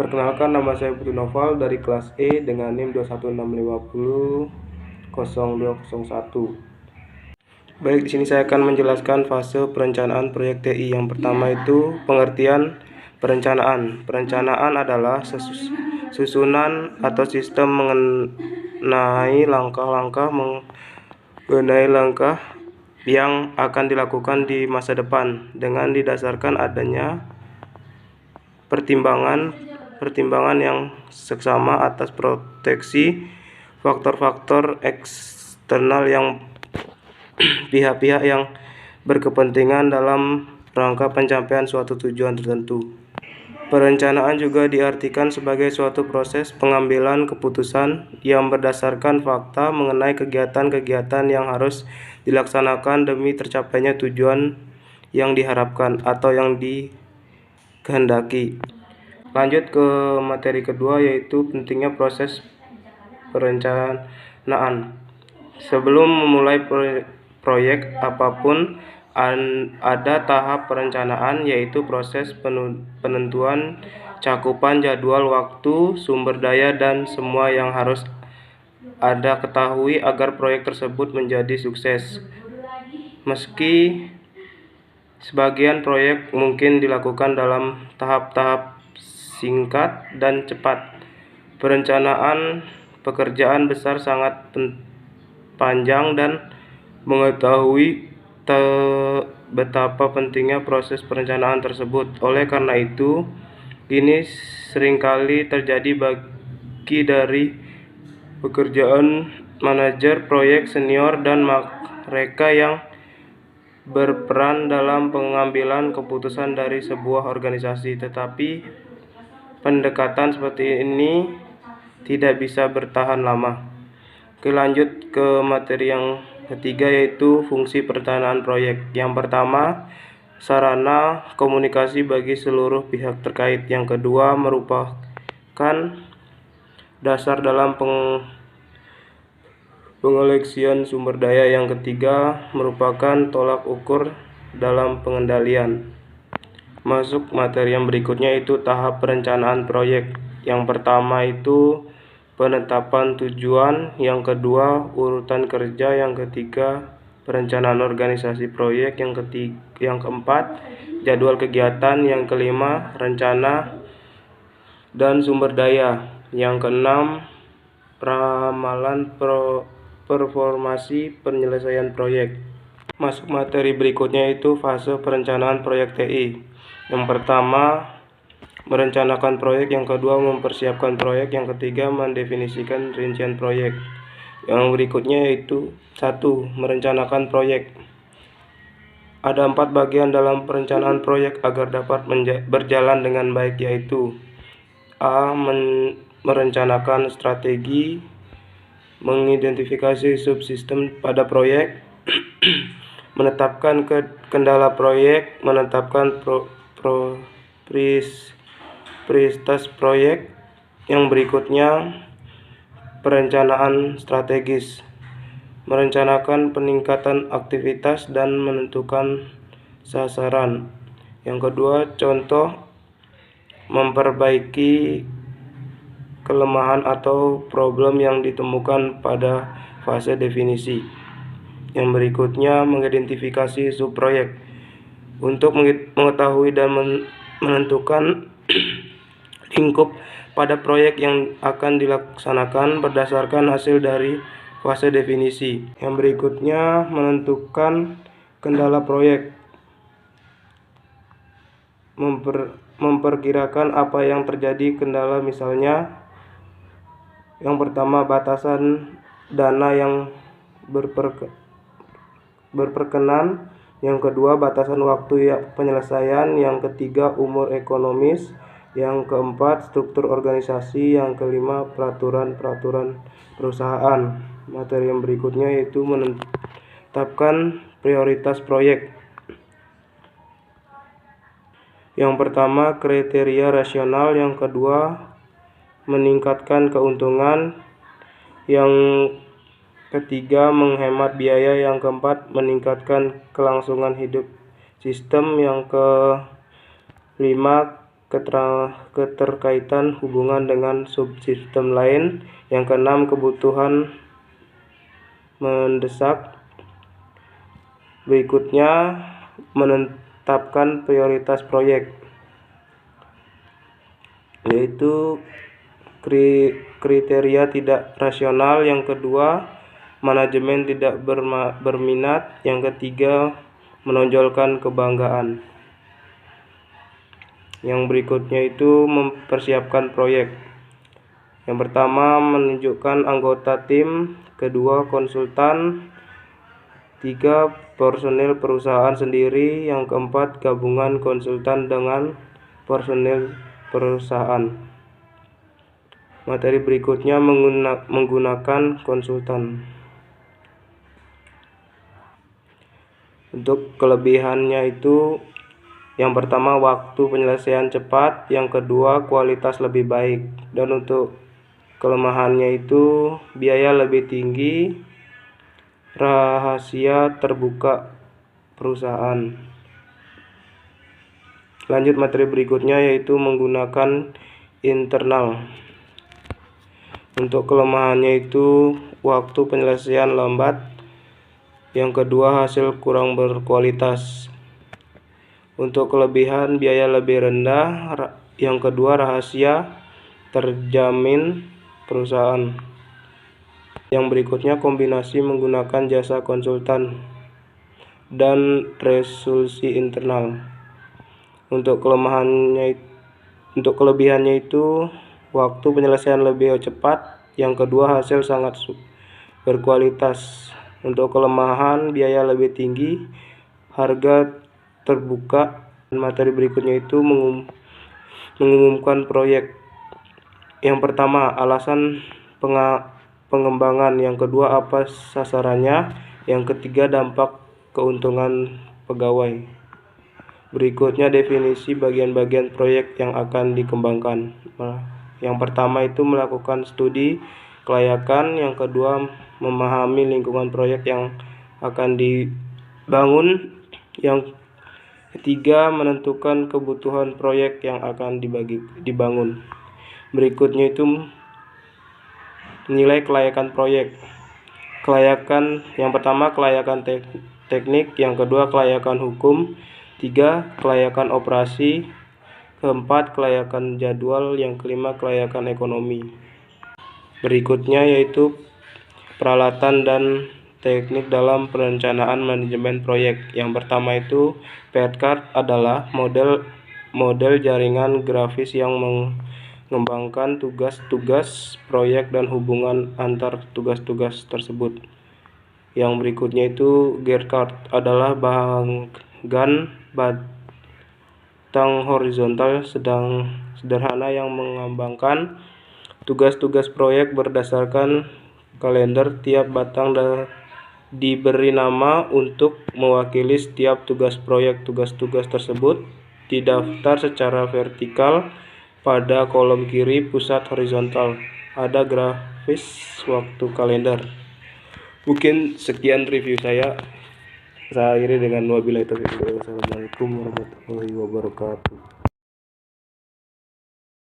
Perkenalkan, nama saya Putu Noval dari kelas E dengan NIM 216500201. Baik, di sini saya akan menjelaskan fase perencanaan proyek TI. Yang pertama itu pengertian perencanaan. Perencanaan adalah susunan atau sistem mengenai langkah-langkah yang akan dilakukan di masa depan dengan didasarkan adanya pertimbangan yang seksama atas proteksi faktor-faktor eksternal yang pihak-pihak yang berkepentingan dalam rangka pencapaian suatu tujuan tertentu. Perencanaan juga diartikan sebagai suatu proses pengambilan keputusan yang berdasarkan fakta mengenai kegiatan-kegiatan yang harus dilaksanakan demi tercapainya tujuan yang diharapkan atau yang dikehendaki. Lanjut ke materi kedua, yaitu pentingnya proses perencanaan. Sebelum memulai proyek apapun, ada tahap perencanaan, yaitu proses penentuan cakupan jadwal waktu, sumber daya, dan semua yang harus Anda ketahui agar proyek tersebut menjadi sukses. Meski sebagian proyek mungkin dilakukan dalam tahap-tahap singkat dan cepat, perencanaan pekerjaan besar sangat panjang dan mengetahui betapa pentingnya proses perencanaan tersebut. Oleh karena itu, ini seringkali terjadi bagi dari pekerjaan manajer proyek senior dan mereka yang berperan dalam pengambilan keputusan dari sebuah organisasi. Tetapi pendekatan seperti ini tidak bisa bertahan lama. Lanjut ke materi yang ketiga, yaitu fungsi perencanaan proyek. Yang pertama, sarana komunikasi bagi seluruh pihak terkait. Yang kedua, merupakan dasar dalam pengeleksian sumber daya. Yang ketiga, merupakan tolak ukur dalam pengendalian. Masuk materi yang berikutnya, itu tahap perencanaan proyek. Yang pertama itu penetapan tujuan, yang kedua urutan kerja, yang ketiga perencanaan organisasi proyek, yang keempat jadwal kegiatan, yang kelima rencana dan sumber daya, yang keenam ramalan performasi penyelesaian proyek. Masuk materi berikutnya, itu fase perencanaan proyek TI. Yang pertama, merencanakan proyek, yang kedua mempersiapkan proyek, yang ketiga mendefinisikan rincian proyek. Yang berikutnya yaitu 1. Merencanakan proyek. Ada 4 bagian dalam perencanaan proyek agar dapat berjalan dengan baik, yaitu A. Merencanakan strategi, mengidentifikasi subsistem pada proyek, menetapkan kendala proyek, menetapkan prioritas proyek. Yang berikutnya perencanaan strategis, merencanakan peningkatan aktivitas dan menentukan sasaran. Yang kedua, contoh memperbaiki kelemahan atau problem yang ditemukan pada fase definisi. Yang berikutnya, mengidentifikasi subproyek untuk mengetahui dan menentukan lingkup pada proyek yang akan dilaksanakan berdasarkan hasil dari fase definisi. Yang berikutnya, menentukan kendala proyek, memperkirakan apa yang terjadi kendala, misalnya yang pertama batasan dana yang berperkenan, yang kedua batasan waktu penyelesaian, yang ketiga umur ekonomis, yang keempat struktur organisasi, yang kelima peraturan perusahaan. Materi yang berikutnya yaitu menetapkan prioritas proyek. Yang pertama kriteria rasional, yang kedua meningkatkan keuntungan, yang ketiga menghemat biaya, yang keempat meningkatkan kelangsungan hidup sistem, yang kelima keterkaitan hubungan dengan subsistem lain. Yang keenam, kebutuhan mendesak. Berikutnya, menetapkan prioritas proyek, yaitu kriteria tidak rasional. Yang kedua, manajemen tidak berminat. Yang ketiga, menonjolkan kebanggaan. Yang berikutnya itu mempersiapkan proyek. Yang pertama, menunjukkan anggota tim. Kedua, konsultan. Tiga, personil perusahaan sendiri. Yang keempat, gabungan konsultan dengan personil perusahaan. Materi berikutnya menggunakan konsultan. Untuk kelebihannya itu, yang pertama, waktu penyelesaian cepat. Yang kedua, kualitas lebih baik. Dan untuk kelemahannya itu, biaya lebih tinggi, rahasia terbuka perusahaan. Lanjut materi berikutnya, yaitu menggunakan internal. Untuk kelemahannya itu, waktu penyelesaian lambat. Yang kedua, hasil kurang berkualitas. Untuk kelebihan, biaya lebih rendah. Yang kedua, rahasia terjamin perusahaan. Yang berikutnya, kombinasi menggunakan jasa konsultan dan resolusi internal. Untuk kelebihannya itu, waktu penyelesaian lebih cepat. Yang kedua, hasil sangat berkualitas. Untuk kelemahan, biaya lebih tinggi, harga terbuka. Dan materi berikutnya itu mengumumkan proyek. Yang pertama, alasan pengembangan. Yang kedua, apa sasarannya. Yang ketiga, dampak keuntungan pegawai. Berikutnya, definisi bagian-bagian proyek yang akan dikembangkan. Yang pertama itu melakukan studi kelayakan. Yang kedua, memahami lingkungan proyek yang akan dibangun. Yang ketiga, menentukan kebutuhan proyek yang akan dibangun. Berikutnya itu menilai kelayakan proyek. Kelayakan yang pertama, kelayakan teknik. Yang kedua, kelayakan hukum. Tiga, kelayakan operasi. Keempat, kelayakan jadwal. Yang kelima, kelayakan ekonomi. Berikutnya yaitu peralatan dan teknik dalam perencanaan manajemen proyek. Yang pertama itu, PET card adalah model jaringan grafis yang mengembangkan tugas-tugas proyek dan hubungan antar tugas-tugas tersebut. Yang berikutnya itu, Gantt chart adalah bagan batang horizontal sederhana yang mengembangkan tugas-tugas proyek berdasarkan kalender. Tiap batang diberi nama untuk mewakili setiap tugas proyek. Tugas-tugas tersebut didaftar secara vertikal pada kolom kiri pusat horizontal. Ada grafis waktu kalender. Mungkin sekian review saya. Saya akhiri dengan wabillahi taufiq. Wassalamualaikum warahmatullahi wabarakatuh.